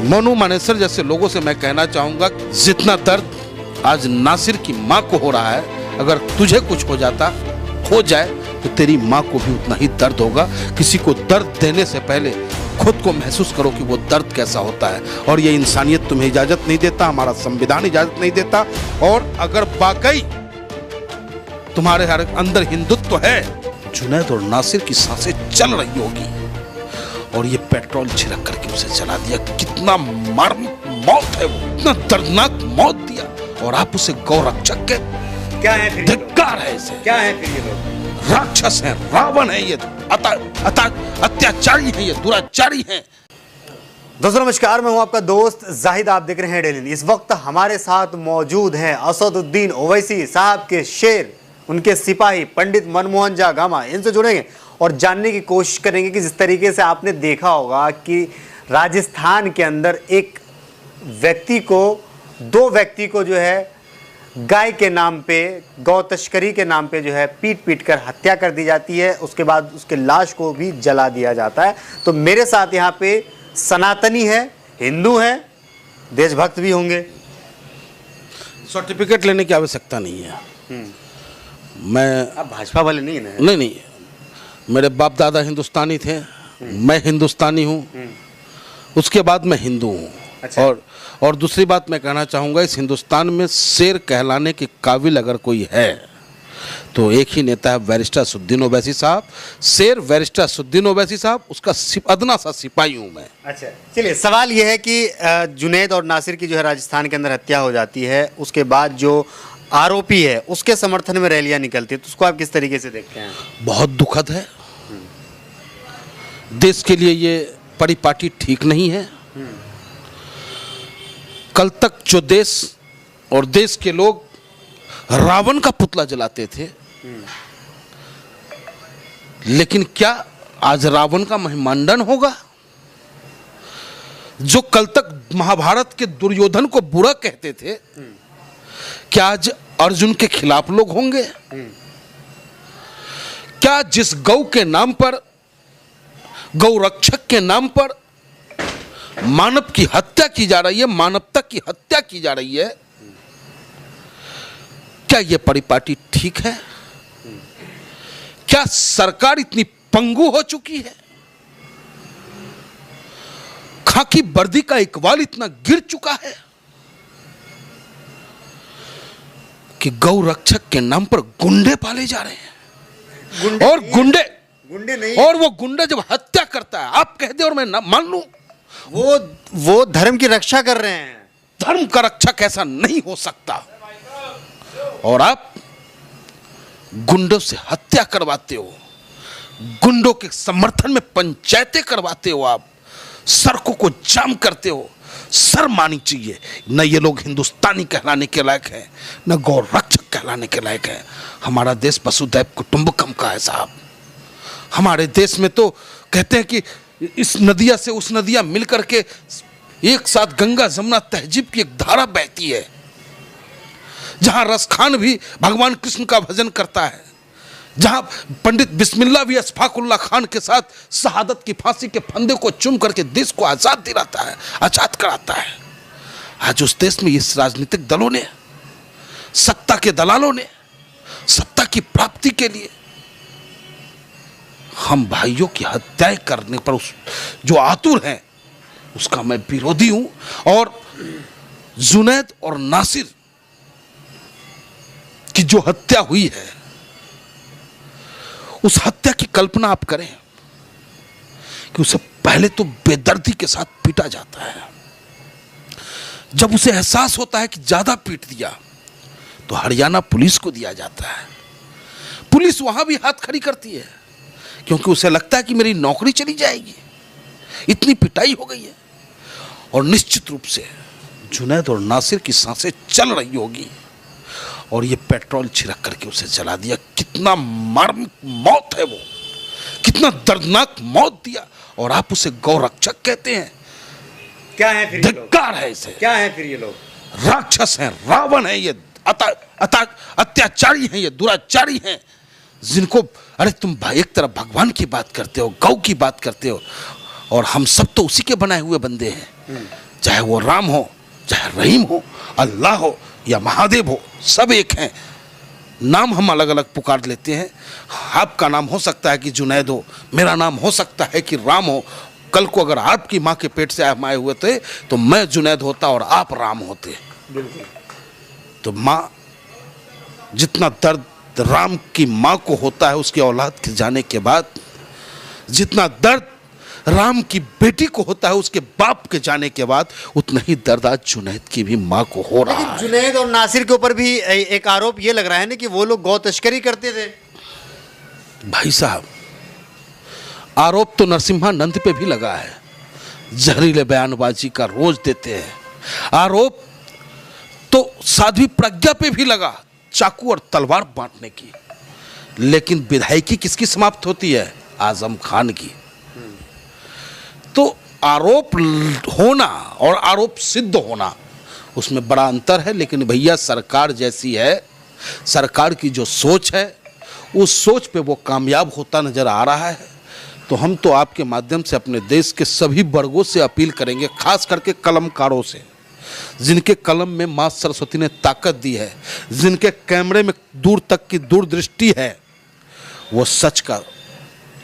मोनू मानेसर जैसे लोगों से मैं कहना चाहूंगा, जितना दर्द आज नासिर की माँ को हो रहा है, अगर तुझे कुछ हो जाए तो तेरी माँ को भी उतना ही दर्द होगा। किसी को दर्द देने से पहले खुद को महसूस करो कि वो दर्द कैसा होता है। और ये इंसानियत तुम्हें इजाजत नहीं देता, हमारा संविधान इजाजत नहीं देता। और अगर वाकई तुम्हारे हर अंदर हिंदुत्व है, जुनैद और नासिर की सांसें चल रही होगी। और ये पेट्रोल छिड़क करके उसे जला दिया। कितना मर्म मौत है वो, इतना दर्दनाक मौत दिया। और आप उसे गौरक्षक के क्या है फिर? धिक्कार है इसे। क्या है फिर ये लोग? राक्षस है, रावण है, ये अत्याचारी है, ये दुराचारी है। दोस्तों नमस्कार, मैं हूं आपका दोस्त जाहिद। आप देख रहे हैं डेली न्यूज़। इस वक्त हमारे साथ मौजूद हैं असदुद्दीन ओवैसी साहब के शेर, उनके सिपाही पंडित मनमोहन झा गामा। इनसे जुड़ेंगे और जानने की कोशिश करेंगे कि जिस तरीके से आपने देखा होगा कि राजस्थान के अंदर एक व्यक्ति को, दो व्यक्ति को जो है गाय के नाम पे, गौ तस्करी के नाम पे जो है पीट पीट कर हत्या कर दी जाती है। उसके बाद उसके लाश को भी जला दिया जाता है। तो मेरे साथ यहाँ पे सनातनी है, हिंदू है, देशभक्त भी होंगे। सर्टिफिकेट लेने की आवश्यकता नहीं है। मैं आप भाजपा वाले नहीं है? नहीं, मेरे बाप दादा हिंदुस्तानी थे, मैं हिंदुस्तानी हूँ, उसके बाद मैं हिंदू हूँ। अच्छा। और दूसरी बात मैं कहना चाहूँगा, इस हिंदुस्तान में शेर कहलाने के काबिल अगर कोई है तो एक ही नेता है, बैरिस्टर असदुद्दीन ओवैसी साहब। शेर बैरिस्टर असदुद्दीन ओवैसी साहब, उसका अदना सा सिपाही हूँ मैं। अच्छा, चलिए, सवाल यह है कि जुनैद और नासिर की जो है राजस्थान के अंदर हत्या हो जाती है, उसके बाद जो आरोपी है उसके समर्थन में रैलियां निकलती है, तो उसको आप किस तरीके से देखते हैं? बहुत दुखद है। देश के लिए ये परिपाटी ठीक नहीं है। कल तक जो देश और देश के लोग रावण का पुतला जलाते थे, लेकिन क्या आज रावण का महिमांडन होगा? जो कल तक महाभारत के दुर्योधन को बुरा कहते थे, क्या आज अर्जुन के खिलाफ लोग होंगे? क्या जिस गौ के नाम पर, गौ रक्षक के नाम पर मानव की हत्या की जा रही है, मानवता की हत्या की जा रही है, क्या यह परिपाटी ठीक है? क्या सरकार इतनी पंगु हो चुकी है? खाकी वर्दी का इकबाल इतना गिर चुका है कि गौ रक्षक के नाम पर गुंडे पाले जा रहे हैं। और गुंडे नहीं, और वो गुंडा जब हत्या करता है, आप कह दे और मैं ना मान लूं, वो धर्म की रक्षा कर रहे हैं। धर्म का रक्षक ऐसा नहीं हो सकता। और आप गुंडों से हत्या करवाते हो, गुंडों के समर्थन में पंचायतें करवाते हो, आप सड़कों को जाम करते हो। शर्म आनी चाहिए। न ये लोग हिंदुस्तानी कहलाने के लायक हैं, न गौ रक्षक कहलाने के लायक हैं। हमारा देश वसुधैव कुटुंबकम का है साहब। हमारे देश में तो कहते हैं कि इस नदिया से उस नदिया मिलकर के एक साथ गंगा जमुना तहजीब की एक धारा बहती है, जहां रसखान भी भगवान कृष्ण का भजन करता है, जहां पंडित बिस्मिल्लाह भी अशफाकुल्लाह खान के साथ शहादत की फांसी के फंदे को चूम करके देश को आजाद दिलाता है, आजाद कराता है। आज उस देश में इस राजनीतिक दलों ने, सत्ता के दलालों ने, सत्ता की प्राप्ति के लिए हम भाइयों की हत्याएं करने पर जो आतुर हैं, उसका मैं विरोधी हूं। और जुनैद और नासिर की जो हत्या हुई है, उस हत्या की कल्पना आप करें कि उसे पहले तो बेदर्दी के साथ पीटा जाता है। जब उसे एहसास होता है कि ज्यादा पीट दिया, तो हरियाणा पुलिस को दिया जाता है। पुलिस वहां भी हाथ खड़ी करती है, क्योंकि उसे लगता है कि मेरी नौकरी चली जाएगी, इतनी पिटाई हो गई है। और निश्चित रूप से जुनैद और नासिर की सांसें चल रही होगी। और ये पेट्रोल छिड़क करके उसे जला दिया। कितना मर्म मौत है वो, कितना दर्दनाक मौत दिया। और आप उसे गौ रक्षक कहते हैं। क्या है फिर? धिक्कार है इसे। क्या है फिर ये लोग? राक्षस है, रावण है, ये अत्याचारी हैं, ये दुराचारी हैं, जिनको, अरे तुम एक तरफ भगवान की बात करते हो, गौ की बात करते हो, और हम सब तो उसी के बनाए हुए बंदे हैं। चाहे वो राम हो, चाहे रहीम हो, अल्लाह हो या महादेव हो, सब एक हैं। नाम हम अलग अलग पुकार लेते हैं। आपका नाम हो सकता है कि जुनैद हो, मेरा नाम हो सकता है कि राम हो। कल को अगर आपकी माँ के पेट से हम आए हुए थे तो मैं जुनैद होता और आप राम होते। तो माँ, जितना दर्द राम की माँ को होता है उसकी औलाद के जाने के बाद, जितना दर्द राम की बेटी को होता है उसके बाप के जाने के बाद, उतना ही दर्द आज जुनैद की भी माँ को हो रहा है। जुनैद और नासिर के ऊपर भी एक आरोप ये लग रहा है ना कि वो लोग गौ तस्करी करते थे। भाई साहब, आरोप तो नरसिम्हानंद पे भी लगा है, जहरीले बयानबाजी का रोज देते हैं। आरोप तो साध्वी प्रज्ञा पे भी लगा, चाकू और तलवार बांटने की। लेकिन विधायकी किसकी समाप्त होती है? आजम खान की। तो आरोप होना और आरोप सिद्ध होना, उसमें बड़ा अंतर है। लेकिन भैया सरकार जैसी है, सरकार की जो सोच है, उस सोच पे वो कामयाब होता नजर आ रहा है। तो हम तो आपके माध्यम से अपने देश के सभी वर्गों से अपील करेंगे, खास करके कलमकारों से, जिनके कलम में माँ सरस्वती ने ताकत दी है, जिनके कैमरे में दूर तक की दूरदृष्टि है, वो सच का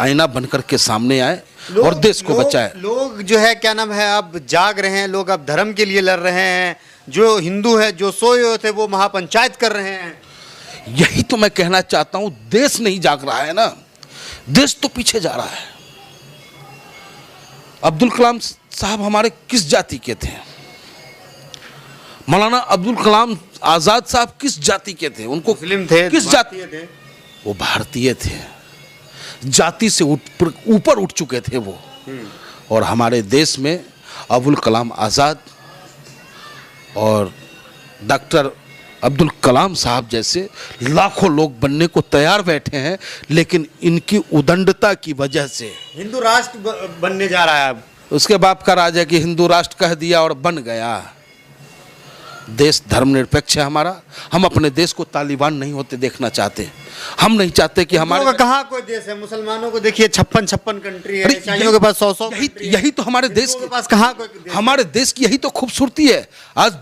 आईना बनकर के सामने आए और देश को बचाए। लोग जो है क्या नाम है, अब जाग रहे हैं, लोग अब धर्म के लिए लड़ रहे हैं। जो हिंदू है, जो सोए हुए थे, वो महापंचायत कर रहे हैं। यही तो मैं कहना चाहता हूं, देश नहीं जाग रहा है ना, देश तो पीछे जा रहा है। अब्दुल कलाम साहब हमारे किस जाति के थे? मौलाना अब्दुल कलाम आजाद साहब किस जाति के थे? उनको मुस्लिम थे, किस जाति थे? वो भारतीय थे, जाति से ऊपर उठ चुके थे वो। और हमारे देश में अबुल कलाम आजाद और डॉक्टर अब्दुल कलाम साहब जैसे लाखों लोग बनने को तैयार बैठे हैं, लेकिन इनकी उदंडता की वजह से हिंदू राष्ट्र बनने जा रहा है। अब उसके बाप का राज है कि हिंदू राष्ट्र कह दिया और बन गया। देश धर्मनिरपेक्ष है हमारा। हम अपने देश को तालिबान नहीं होते देखना चाहते। हम नहीं चाहते कि हमारे कहाँ कोई देश है। मुसलमानों को देखिए 56 कंट्री है, ईसाइयों के पास 100 यही तो हमारे देश के पास कहाँ कोई देश? हमारे देश की यही तो खूबसूरती है। आज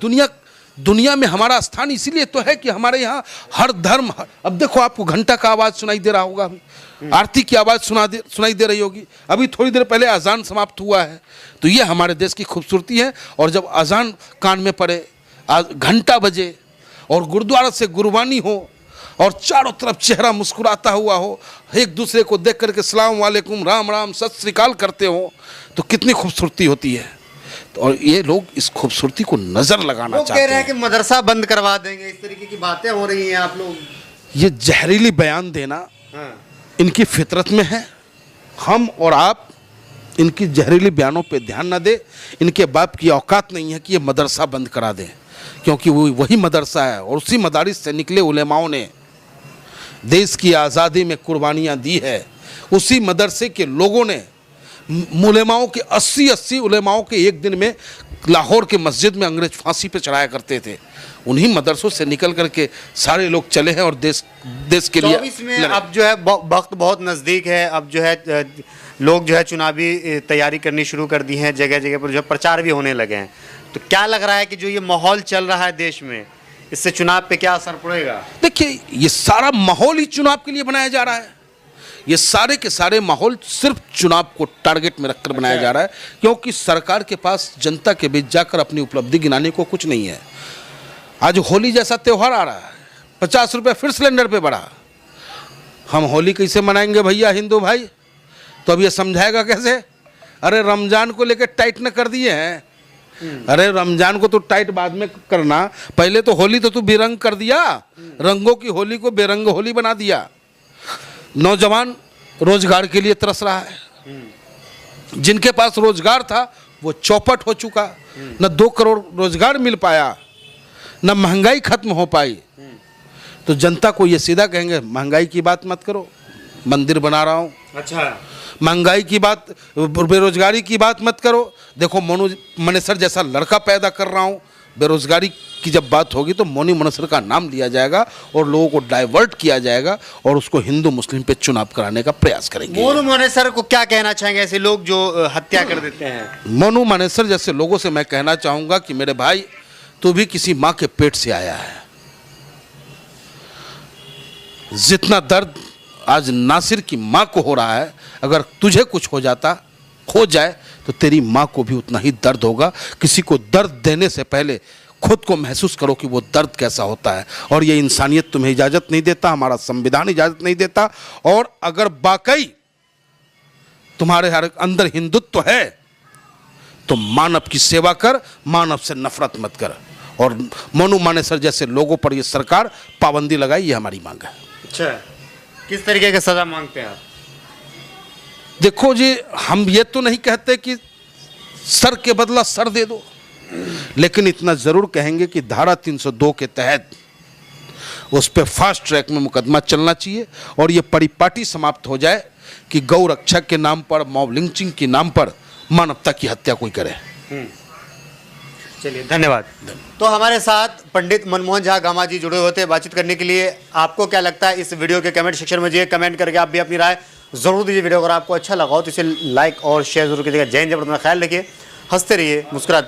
दुनिया में हमारा स्थान इसीलिए तो है कि हमारे यहाँ हर धर्म। अब देखो, आपको घंटा का आवाज सुनाई दे रहा होगा, आरती की आवाज सुनाई दे रही होगी। अभी थोड़ी देर पहले अजान समाप्त हुआ है। तो ये हमारे देश की खूबसूरती है। और जब अजान कान में पड़े, घंटा बजे और गुरुद्वारा से गुरबानी हो और चारों तरफ चेहरा मुस्कुराता हुआ हो, एक दूसरे को देख करके सलाम वालेकुम, राम राम, सत श्री अकाल करते हो, तो कितनी खूबसूरती होती है। तो और ये लोग इस खूबसूरती को नजर लगाना चाहते हैं। कह रहे हैं कि मदरसा बंद करवा देंगे, इस तरीके की बातें हो रही हैं। आप लोग ये जहरीली बयान देना इनकी फितरत में है। हम और आप इनकी जहरीली बयानों पे ध्यान ना दे। इनके बाप की औकात नहीं है कि ये मदरसा बंद करा दें, क्योंकि वो वही मदरसा है और उसी मदारिस से निकले उलेमाओं ने देश की आज़ादी में कुर्बानियाँ दी है। उसी मदरसे के लोगों ने उलेमाओं के 80 उलेमाओं के एक दिन में लाहौर के मस्जिद में अंग्रेज फांसी पे चढ़ाया करते थे। उन्हीं मदरसों से निकल करके सारे लोग चले हैं और देश के लिए। 24 में अब जो है वक्त बहुत नज़दीक है। अब जो है लोग जो है चुनावी तैयारी करनी शुरू कर दी है, जगह जगह पर जो है प्रचार भी होने लगे हैं। तो क्या लग रहा है कि जो ये माहौल चल रहा है देश में, इससे चुनाव पे क्या असर पड़ेगा? देखिए, ये सारा माहौल ही चुनाव के लिए बनाया जा रहा है। ये सारे के सारे माहौल सिर्फ चुनाव को टारगेट में रखकर बनाया जा रहा है, क्योंकि सरकार के पास जनता के बीच जाकर अपनी उपलब्धि गिनाने को कुछ नहीं है। आज होली जैसा त्यौहार आ रहा है, 50 रुपये फिर सिलेंडर पे बढ़ा। हम होली कैसे मनाएंगे भैया हिंदू भाई? तो अब ये समझाएगा कैसे? अरे रमजान को लेकर टाइट न कर दिए हैं। अरे रमजान को तो टाइट बाद में करना, पहले तो होली तो तू बेरंग कर दिया। रंगों की होली को बेरंग होली बना दिया। नौजवान रोजगार के लिए तरस रहा है। जिनके पास रोजगार था वो चौपट हो चुका। न 2 करोड़ रोजगार मिल पाया, न महंगाई खत्म हो पाई। तो जनता को ये सीधा कहेंगे महंगाई की बात मत करो, मंदिर बना रहा हूँ। अच्छा, महंगाई की बात, बेरोजगारी की बात मत करो। देखो मनेसर जैसा लड़का पैदा कर रहा हूँ, बेरोजगारी की जब बात होगी तो मौनी मनसर का नाम लिया जाएगा और लोगों को डाइवर्ट किया जाएगा और उसको हिंदू मुस्लिम पे चुनाव कराने का प्रयास करेंगे। मोनू मानेसर को क्या कहना चाहेंगे ऐसे लोग जो हत्या कर देते हैं? मनु मानेसर जैसे लोगों से मैं कहना चाहूंगा कि मेरे भाई, तू भी किसी मां के पेट से आया है। जितना दर्द आज नासिर की मां को हो रहा है, अगर तुझे कुछ हो जाए तो तेरी मां को भी उतना ही दर्द होगा। किसी को दर्द देने से पहले खुद को महसूस करो कि वो दर्द कैसा होता है, और ये इंसानियत तुम्हें इजाजत नहीं देता, हमारा संविधान इजाजत नहीं देता। और अगर वाकई तुम्हारे हर अंदर हिंदुत्व है तो मानव की सेवा कर, मानव से नफरत मत कर। और मोनू मानेसर जैसे लोगों पर ये सरकार पाबंदी लगाई, ये हमारी मांग है। अच्छा, किस तरीके की सजा मांगते हैं आप? देखो जी, हम ये तो नहीं कहते कि सर के बदला सर दे दो, लेकिन इतना जरूर कहेंगे कि धारा 302 के तहत उस पर फास्ट ट्रैक में मुकदमा चलना चाहिए और ये परिपाटी समाप्त हो जाए कि गौ रक्षा के नाम पर, मॉब लिंचिंग के नाम पर मानवता की हत्या कोई करे। चलिए, धन्यवाद। तो हमारे साथ पंडित मनमोहन झा गामा जी जुड़े होते हैं बातचीत करने के लिए। आपको क्या लगता है इस वीडियो के कमेंट सेक्शन में जाइए, कमेंट करके आप भी अपनी राय जरूर दीजिए। वीडियो अगर आपको अच्छा लगा हो तो इसे लाइक और शेयर जरूर कीजिएगा। जय हिंद, जय भारत, अपना ख्याल रखिए, हंसते रहिए, मुस्कुराते